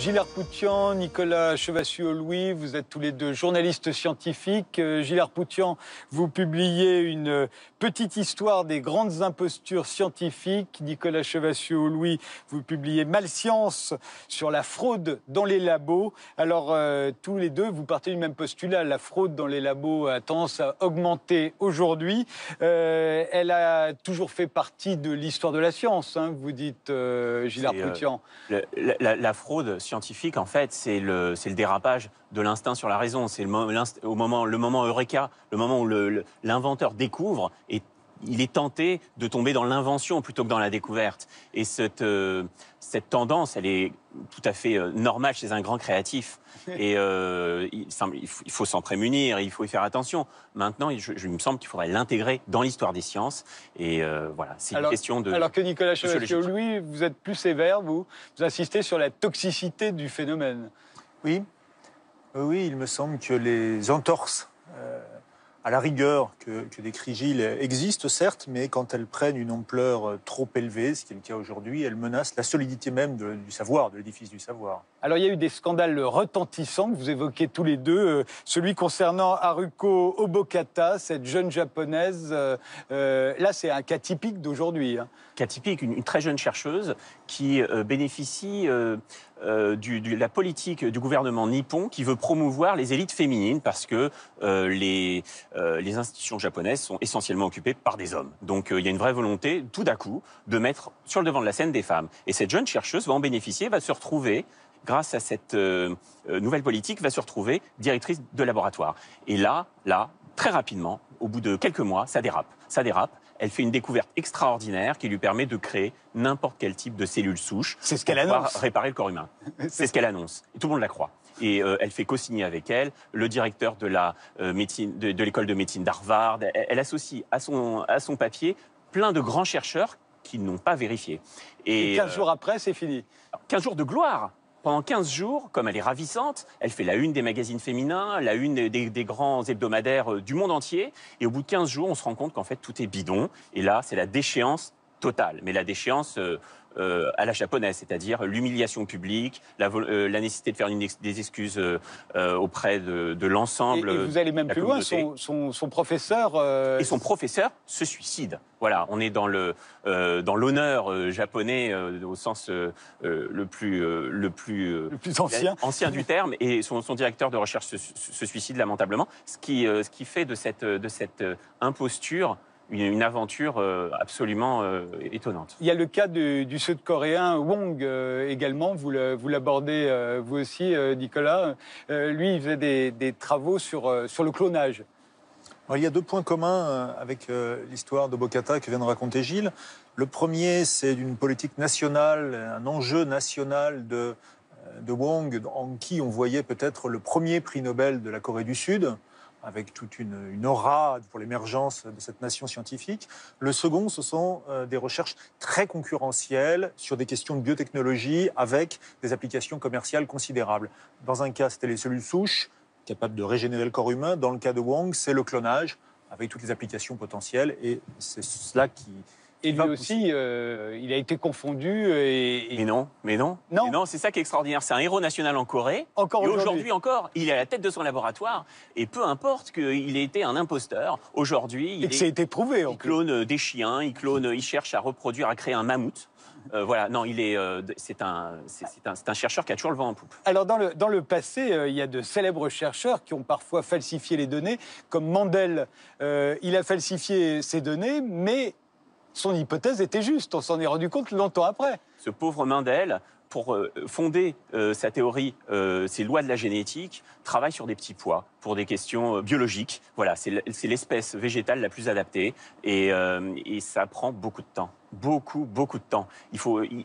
Gilles Arpoutian, Nicolas Chevassus-Louis, vous êtes tous les deux journalistes scientifiques. Gilles Arpoutian, vous publiez une petite histoire des grandes impostures scientifiques. Nicolas Chevassus-Louis, vous publiez Malscience sur la fraude dans les labos. Alors, tous les deux, vous partez du même postulat. La fraude dans les labos a tendance à augmenter aujourd'hui. Elle a toujours fait partie de l'histoire de la science, hein, vous dites, Gilles Arpoutian. La fraude scientifique, en fait, c'est le dérapage de l'instinct sur la raison. C'est le moment eureka, le moment où l'inventeur découvre et il est tenté de tomber dans l'invention plutôt que dans la découverte. Et cette tendance, elle est tout à fait normale chez un grand créatif. Et il faut s'en prémunir, il faut y faire attention. Maintenant, il me semble qu'il faudrait l'intégrer dans l'histoire des sciences. Et voilà, c'est une question de... Alors que Nicolas Chevassus-Louis, vous êtes plus sévère, vous insistez sur la toxicité du phénomène. Oui, il me semble que les entorses à la rigueur que décrit Gilles existent, certes, mais quand elles prennent une ampleur trop élevée, ce qui est le cas aujourd'hui, elles menacent la solidité même du savoir, de l'édifice du savoir. Alors, il y a eu des scandales retentissants que vous évoquez tous les deux. Celui concernant Haruko Obokata, cette jeune japonaise. Là, c'est un cas typique d'aujourd'hui. Hein. Cas typique, une très jeune chercheuse qui bénéficie de la politique du gouvernement nippon qui veut promouvoir les élites féminines parce que les institutions japonaises sont essentiellement occupées par des hommes. Donc il y a une vraie volonté, tout d'un coup, de mettre sur le devant de la scène des femmes. Et cette jeune chercheuse va en bénéficier, va se retrouver, grâce à cette nouvelle politique, va se retrouver directrice de laboratoire. Et là, très rapidement, au bout de quelques mois, ça dérape. Elle fait une découverte extraordinaire qui lui permet de créer n'importe quel type de cellule souche. C'est ce qu'elle annonce. Pour réparer le corps humain. C'est ce qu'elle annonce. Et tout le monde la croit. Et elle fait co-signer avec elle le directeur de l'école de médecine d'Harvard. Elle associe à son papier plein de grands chercheurs qui n'ont pas vérifié. Et 15 jours après, c'est fini. 15 jours de gloire. Pendant 15 jours, comme elle est ravissante, elle fait la une des magazines féminins, la une des grands hebdomadaires du monde entier. Et au bout de 15 jours, on se rend compte qu'en fait, tout est bidon. Et là, c'est la déchéance totale. Mais la déchéance à la japonaise, c'est-à-dire l'humiliation publique, la nécessité de faire des excuses auprès de l'ensemble. Et vous allez même plus loin, son professeur... Et son professeur se suicide. Voilà, on est dans l'honneur japonais au sens le plus ancien du terme, et son directeur de recherche se suicide lamentablement, ce qui fait de cette imposture une aventure absolument étonnante. Il y a le cas du Sud-Coréen Wong également, vous l'abordez vous aussi, Nicolas. Lui, il faisait des travaux sur le clonage. Alors, il y a deux points communs avec l'histoire d'Obokata que vient de raconter Gilles. Le premier, c'est d'une politique nationale, un enjeu national de Wong, en qui on voyait peut-être le premier prix Nobel de la Corée du Sud, avec toute une aura pour l'émergence de cette nation scientifique. Le second, ce sont des recherches très concurrentielles sur des questions de biotechnologie avec des applications commerciales considérables. Dans un cas, c'était les cellules souches, capables de régénérer le corps humain. Dans le cas de Wong, c'est le clonage, avec toutes les applications potentielles. Et c'est cela qui... Et lui aussi, il a été confondu. Mais non, c'est ça qui est extraordinaire. C'est un héros national en Corée. Encore et aujourd'hui encore, il est à la tête de son laboratoire. Et peu importe qu'il ait été un imposteur, aujourd'hui... Et que ça a été prouvé. Il clone des chiens, il cherche à reproduire, à créer un mammouth. Voilà, non, c'est un chercheur qui a toujours le vent en poupe. Alors, dans le passé, il y a de célèbres chercheurs qui ont parfois falsifié les données, comme Mendel. Il a falsifié ces données, mais... son hypothèse était juste, on s'en est rendu compte longtemps après. Ce pauvre Mendel, pour fonder sa théorie, ses lois de la génétique, travaille sur des petits pois pour des questions biologiques. Voilà, c'est l'espèce végétale la plus adaptée et ça prend beaucoup de temps. Beaucoup de temps.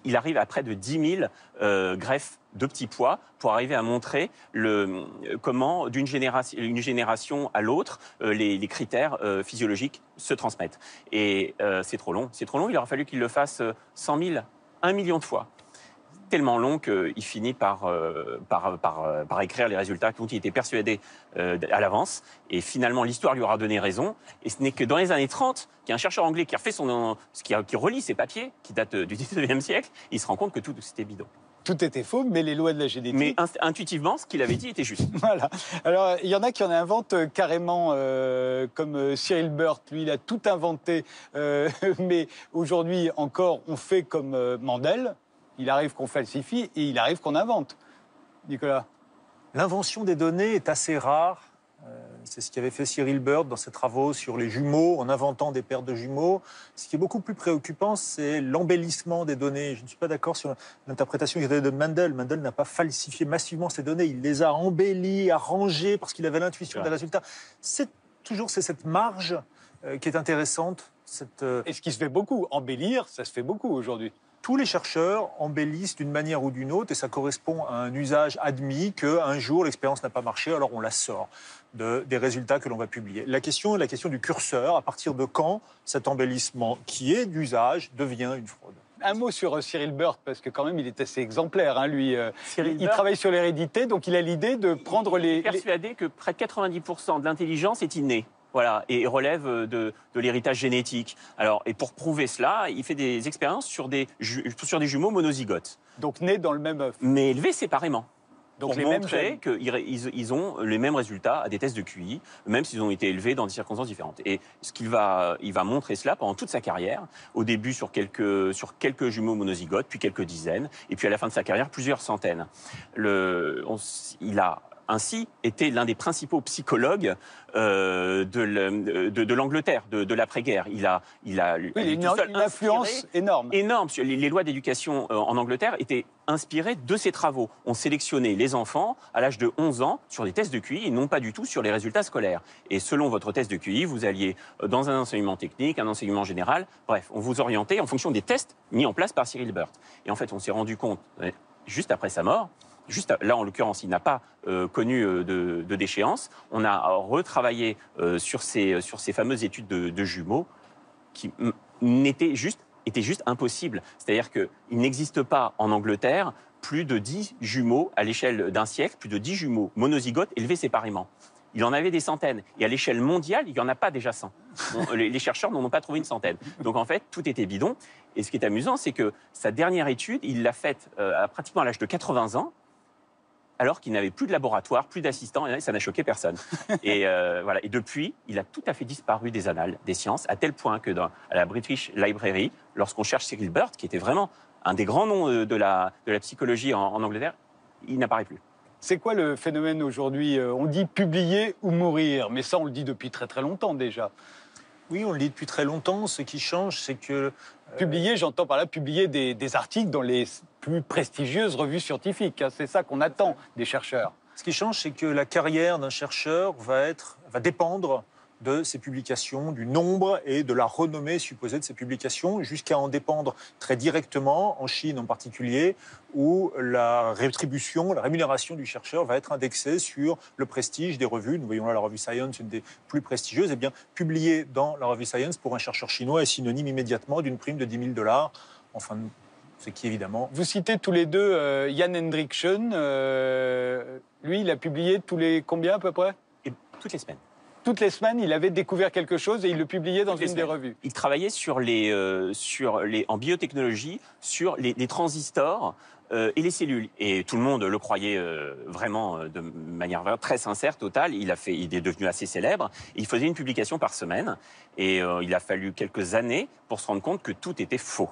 Il arrive à près de 10 000 greffes de petits pois pour arriver à montrer comment, d'une génération à l'autre, les critères physiologiques se transmettent. Et c'est trop long. Il aura fallu qu'il le fasse 100 000, 1 million de fois. Tellement long qu'il finit par écrire les résultats dont il était persuadé à l'avance. Et finalement, l'histoire lui aura donné raison. Et ce n'est que dans les années 30 qu'il y a un chercheur anglais qui relit ses papiers, qui datent du 19e siècle, il se rend compte que tout c'était bidon. Tout était faux, mais les lois de la génétique... Mais intuitivement, ce qu'il avait dit était juste. Voilà. Alors, il y en a qui en inventent carrément, comme Cyril Burt, lui, il a tout inventé. Mais aujourd'hui, encore, on fait comme Mandel. Il arrive qu'on falsifie et il arrive qu'on invente. Nicolas? L'invention des données est assez rare. C'est ce qu'avait fait Cyril Burt dans ses travaux sur les jumeaux, en inventant des paires de jumeaux. Ce qui est beaucoup plus préoccupant, c'est l'embellissement des données. Je ne suis pas d'accord sur l'interprétation qui était de Mendel. Mendel n'a pas falsifié massivement ces données. Il les a embellies, arrangées, parce qu'il avait l'intuition des résultats. C'est cette marge qui est intéressante. Et ce qui se fait beaucoup, embellir, ça se fait beaucoup aujourd'hui. Tous les chercheurs embellissent d'une manière ou d'une autre et ça correspond à un usage admis qu'un jour l'expérience n'a pas marché, alors on la sort des résultats que l'on va publier. La question est la question du curseur. À partir de quand cet embellissement qui est d'usage devient une fraude? Un mot sur Cyril Burt, parce que quand même il est assez exemplaire, hein, lui. Il Burt, travaille sur l'hérédité, donc il a l'idée de prendre il est persuadé que près de 90% de l'intelligence est innée. Voilà, et relève de l'héritage génétique. Alors, et pour prouver cela, il fait des expériences sur des jumeaux monozygotes. Donc nés dans le même œuf. Mais élevés séparément. Donc pour les montrer qu'ils ont les mêmes résultats à des tests de QI, même s'ils ont été élevés dans des circonstances différentes. Et il va montrer cela pendant toute sa carrière, au début sur quelques jumeaux monozygotes, puis quelques dizaines, et puis à la fin de sa carrière, plusieurs centaines. Il a ainsi été l'un des principaux psychologues de l'Angleterre, de l'après-guerre. Il a une influence énorme. Énorme. Les lois d'éducation en Angleterre étaient inspirées de ses travaux. On sélectionnait les enfants à l'âge de 11 ans sur des tests de QI et non pas du tout sur les résultats scolaires. Et selon votre test de QI, vous alliez dans un enseignement technique, un enseignement général. Bref, on vous orientait en fonction des tests mis en place par Cyril Burt. Et en fait, on s'est rendu compte, juste après sa mort, là, en l'occurrence, il n'a pas connu de déchéance. On a retravaillé sur ces fameuses études de jumeaux qui étaient juste impossibles. C'est-à-dire qu'il n'existe pas en Angleterre plus de 10 jumeaux à l'échelle d'un siècle, plus de 10 jumeaux monozygotes élevés séparément. Il en avait des centaines. Et à l'échelle mondiale, il n'y en a pas déjà 100. Les chercheurs n'en ont pas trouvé une centaine. Donc en fait, tout était bidon. Et ce qui est amusant, c'est que sa dernière étude, il l'a faite pratiquement à l'âge de 80 ans, alors qu'il n'avait plus de laboratoire, plus d'assistants, et ça n'a choqué personne. Et voilà. Et depuis, il a tout à fait disparu des annales des sciences, à tel point que à la British Library, lorsqu'on cherche Cyril Burt, qui était vraiment un des grands noms de la psychologie en Angleterre, il n'apparaît plus. C'est quoi le phénomène aujourd'hui? On dit publier ou mourir, mais ça on le dit depuis très très longtemps déjà. Oui, on le dit depuis très longtemps. Ce qui change, c'est que... Publier, j'entends par là publier des articles dans les plus prestigieuses revues scientifiques. Hein. C'est ça qu'on attend des chercheurs. Ce qui change, c'est que la carrière d'un chercheur va dépendre de ses publications, du nombre et de la renommée supposée de ses publications, jusqu'à en dépendre très directement, en Chine en particulier, où la rétribution, la rémunération du chercheur va être indexée sur le prestige des revues. Nous voyons là la revue Science, une des plus prestigieuses. Eh bien, publier dans la revue Science pour un chercheur chinois est synonyme immédiatement d'une prime de $10 000. Enfin, ce qui évidemment... Vous citez tous les deux Jan Hendrickson. Lui, il a publié tous les combien à peu près? Et toutes les semaines. Toutes les semaines, il avait découvert quelque chose et il le publiait dans une des revues. Il travaillait en biotechnologie sur les transistors et les cellules. Et tout le monde le croyait vraiment de manière très sincère, totale. Il est devenu assez célèbre. Il faisait une publication par semaine. Et il a fallu quelques années pour se rendre compte que tout était faux.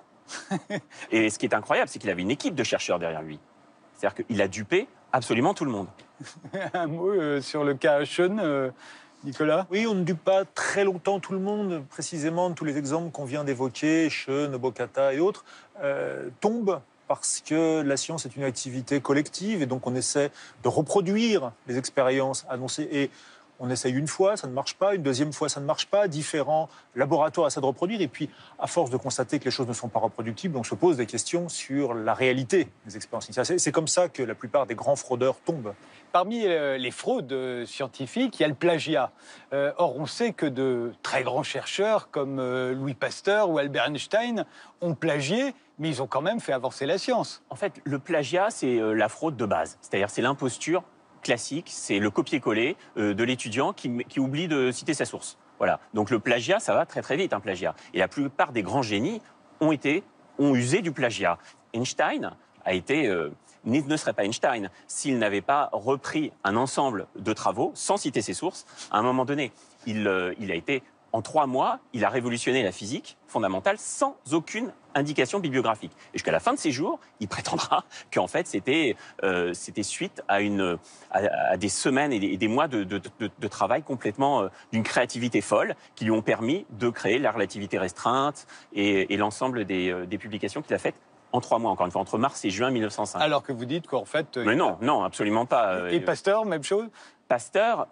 Et ce qui est incroyable, c'est qu'il avait une équipe de chercheurs derrière lui. C'est-à-dire qu'il a dupé absolument tout le monde. Un mot sur le cas Sean, Nicolas? Oui, on ne dupe pas très longtemps tout le monde. Précisément, tous les exemples qu'on vient d'évoquer, Sean, Bokata et autres, tombent parce que la science est une activité collective et donc on essaie de reproduire les expériences annoncées. Et on essaye une fois, ça ne marche pas, une deuxième fois, ça ne marche pas. Différents laboratoires essaient de reproduire. Et puis, à force de constater que les choses ne sont pas reproductibles, on se pose des questions sur la réalité des expériences initiales. C'est comme ça que la plupart des grands fraudeurs tombent. Parmi les fraudes scientifiques, il y a le plagiat. Or, on sait que de très grands chercheurs comme Louis Pasteur ou Albert Einstein ont plagié, mais ils ont quand même fait avancer la science. En fait, le plagiat, c'est la fraude de base. C'est-à-dire, c'est l'imposture classique, c'est le copier-coller de l'étudiant qui oublie de citer sa source. Voilà. Donc le plagiat, ça va très très vite, un plagiat. Et la plupart des grands génies ont usé du plagiat. Einstein ne serait pas Einstein s'il n'avait pas repris un ensemble de travaux, sans citer ses sources. À un moment donné, il a été, en 3 mois, il a révolutionné la physique fondamentale sans aucune indication bibliographique. Et jusqu'à la fin de ses jours, il prétendra qu'en fait, c'était suite à des semaines et des mois de travail complètement d'une créativité folle qui lui ont permis de créer la relativité restreinte et l'ensemble des publications qu'il a faites en 3 mois, encore une fois, entre mars et juin 1905. Alors que vous dites qu'en fait... Mais non, absolument pas. Et Pasteur, même chose? Pasteur,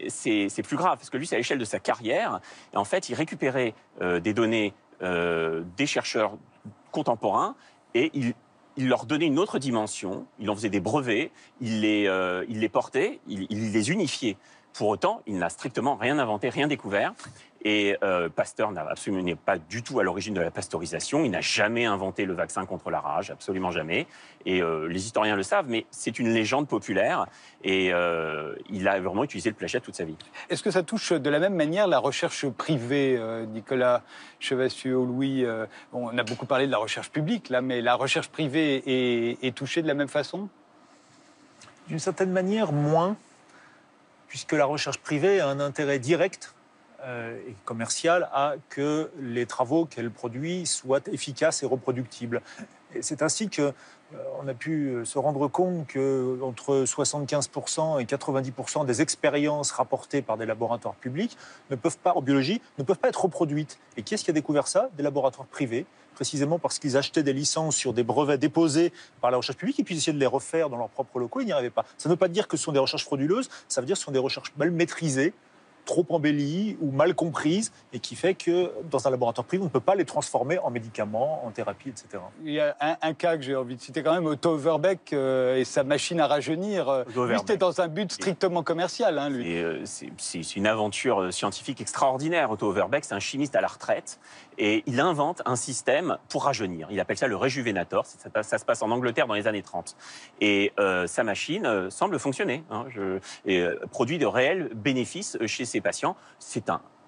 c'est plus grave, parce que lui, c'est à l'échelle de sa carrière. Et en fait, il récupérait des données des chercheurs contemporains et il leur donnait une autre dimension. Il en faisait des brevets, il les portait, il les unifiait. Pour autant, il n'a strictement rien inventé, rien découvert. Et Pasteur n'est pas du tout à l'origine de la pasteurisation. Il n'a jamais inventé le vaccin contre la rage, absolument jamais. Et les historiens le savent, mais c'est une légende populaire. Et il a vraiment utilisé le plagiat toute sa vie. Est-ce que ça touche de la même manière la recherche privée, Nicolas Chevassus-Louis? On a beaucoup parlé de la recherche publique, là, mais la recherche privée est touchée de la même façon? D'une certaine manière, moins, puisque la recherche privée a un intérêt direct et commercial à que les travaux qu'elle produit soient efficaces et reproductibles. Et c'est ainsi qu'on a pu se rendre compte qu'entre 75% et 90% des expériences rapportées par des laboratoires publics en biologie ne peuvent pas être reproduites. Et qui est-ce qui a découvert ça? Des laboratoires privés, précisément parce qu'ils achetaient des licences sur des brevets déposés par la recherche publique et puis essayaient de les refaire dans leurs propres locaux, ils n'y arrivaient pas. Ça ne veut pas dire que ce sont des recherches frauduleuses, ça veut dire que ce sont des recherches mal maîtrisées, trop embellies ou mal comprises, et qui fait que dans un laboratoire privé, on ne peut pas les transformer en médicaments, en thérapie, etc. Il y a un cas que j'ai envie de citer quand même, Otto Overbeck et sa machine à rajeunir. Lui, c'était dans un but strictement commercial, hein, lui. C'est une aventure scientifique extraordinaire. Otto Overbeck, c'est un chimiste à la retraite, et il invente un système pour rajeunir. Il appelle ça le Rejuvenator. Ça se passe en Angleterre dans les années 30. Et sa machine semble fonctionner, et produit de réels bénéfices chez ses patients.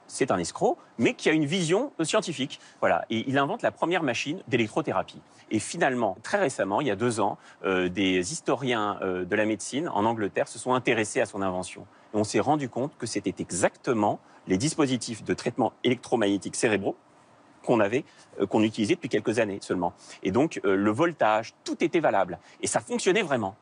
C'est un escroc, mais qui a une vision scientifique. Voilà. Et il invente la première machine d'électrothérapie. Et finalement, très récemment, il y a 2 ans, des historiens de la médecine en Angleterre se sont intéressés à son invention. Et on s'est rendu compte que c'était exactement les dispositifs de traitement électromagnétique cérébraux qu'on utilisait depuis quelques années seulement. Et donc, le voltage, tout était valable. Et ça fonctionnait vraiment.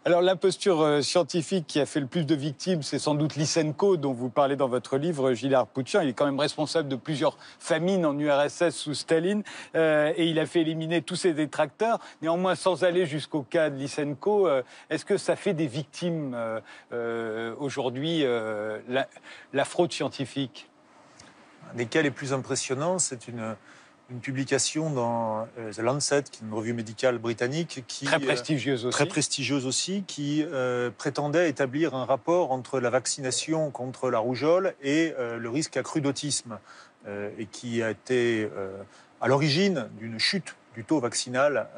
Alors, l'imposture scientifique qui a fait le plus de victimes, c'est sans doute Lysenko, dont vous parlez dans votre livre, Gilles Arputian. Il est quand même responsable de plusieurs famines en URSS sous Staline, et il a fait éliminer tous ses détracteurs. Néanmoins, sans aller jusqu'au cas de Lysenko, est-ce que ça fait des victimes aujourd'hui, la fraude scientifique? Un des cas les plus impressionnants, c'est une publication dans The Lancet, qui est une revue médicale britannique, très prestigieuse aussi, qui prétendait établir un rapport entre la vaccination contre la rougeole et le risque accru d'autisme, et qui a été à l'origine d'une chute du taux vaccinal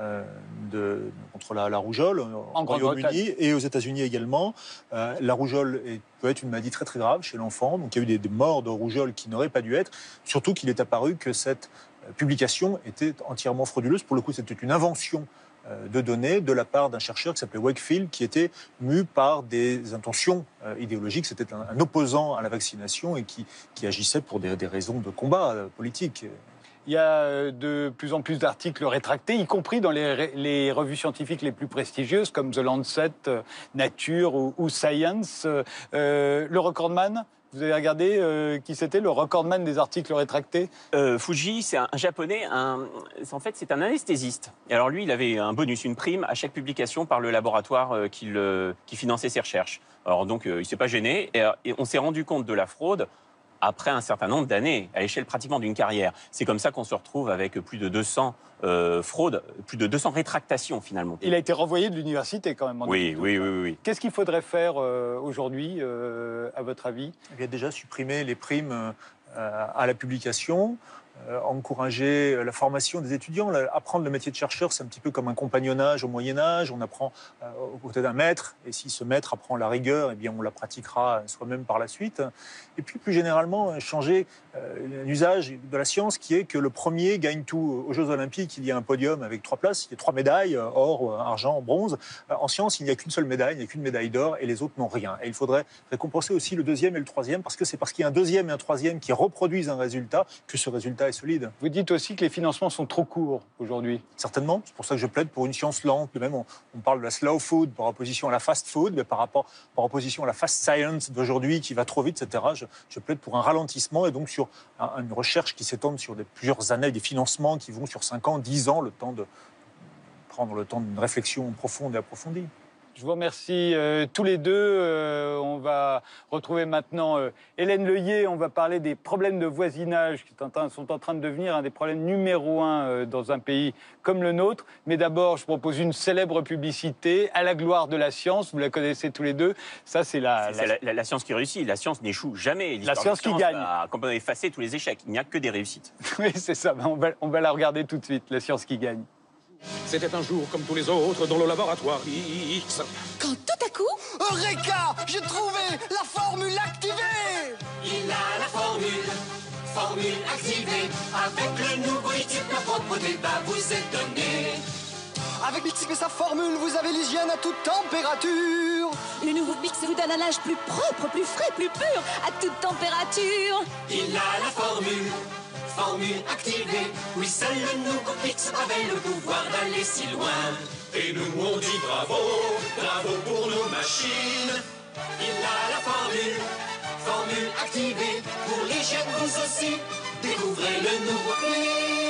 contre la rougeole en Royaume-Uni et aux États-Unis également. La rougeole peut être une maladie très très grave chez l'enfant, donc il y a eu des morts de rougeole qui n'auraient pas dû être, surtout qu'il est apparu que cette publication était entièrement frauduleuse. Pour le coup, c'était une invention de données de la part d'un chercheur qui s'appelait Wakefield, qui était mu par des intentions idéologiques. C'était un opposant à la vaccination et qui agissait pour des raisons de combat politique. Il y a de plus en plus d'articles rétractés, y compris dans les revues scientifiques les plus prestigieuses, comme The Lancet, Nature ou Science. Le recordman, vous avez regardé qui c'était, le recordman des articles rétractés? Fuji, c'est un japonais. En fait, c'est un anesthésiste. Et alors lui, il avait un bonus, une prime à chaque publication par le laboratoire qui finançait ses recherches. Alors donc, il ne s'est pas gêné. Et on s'est rendu compte de la fraude après un certain nombre d'années, à l'échelle pratiquement d'une carrière. C'est comme ça qu'on se retrouve avec plus de 200 fraudes, plus de 200 rétractations finalement. Il a été renvoyé de l'université quand même. Oui. Qu'est-ce qu'il faudrait faire aujourd'hui, à votre avis? Il a déjà supprimé les primes à la publication. encourager la formation des étudiants. Apprendre le métier de chercheur, c'est un petit peu comme un compagnonnage au Moyen-Âge. On apprend aux côtés d'un maître, et si ce maître apprend la rigueur, eh bien on la pratiquera soi-même par la suite. Et puis plus généralement, changer l'usage de la science qui est que le premier gagne tout. Aux Jeux Olympiques, il y a un podium avec 3 places, il y a 3 médailles, or, argent, bronze. En science, il n'y a qu'une seule médaille, il n'y a qu'une médaille d'or, et les autres n'ont rien. Et il faudrait récompenser aussi le deuxième et le troisième, parce que c'est parce qu'il y a un deuxième et un troisième qui reproduisent un résultat que ce résultat est solide. Vous dites aussi que les financements sont trop courts aujourd'hui. Certainement, c'est pour ça que je plaide pour une science lente. Même on parle de la slow food par opposition à la fast food, mais par opposition à la fast science d'aujourd'hui qui va trop vite, etc. Je plaide pour un ralentissement et donc sur une recherche qui s'étende sur plusieurs années, des financements qui vont sur 5 ans, 10 ans, le temps de prendre le temps d'une réflexion profonde et approfondie. Je vous remercie tous les deux. On va retrouver maintenant Hélène Leuillet. On va parler des problèmes de voisinage qui sont en train de devenir un des problèmes numéro 1 dans un pays comme le nôtre. Mais d'abord, je propose une célèbre publicité à la gloire de la science. Vous la connaissez tous les deux. Ça, c'est la science qui réussit. La science n'échoue jamais. La science qui gagne. On peut effacer tous les échecs. Il n'y a que des réussites. Oui, c'est ça. On va la regarder tout de suite, la science qui gagne. C'était un jour comme tous les autres dans le laboratoire X. Quand tout à coup... Eureka! J'ai trouvé la formule activée! Il a la formule activée. Avec le nouveau étude, ma propre débat vous est donné. Avec Bixip et sa formule, vous avez l'hygiène à toute température. Le nouveau Bix vous donne un linge plus propre, plus frais, plus pur, à toute température. Il a la formule activée. Oui, seul le nouveau Bix avait le pouvoir d'aller si loin. Et nous on dit bravo, bravo pour nos machines. Il a la formule activée. Pour l'hygiène vous aussi, découvrez le nouveau Bix.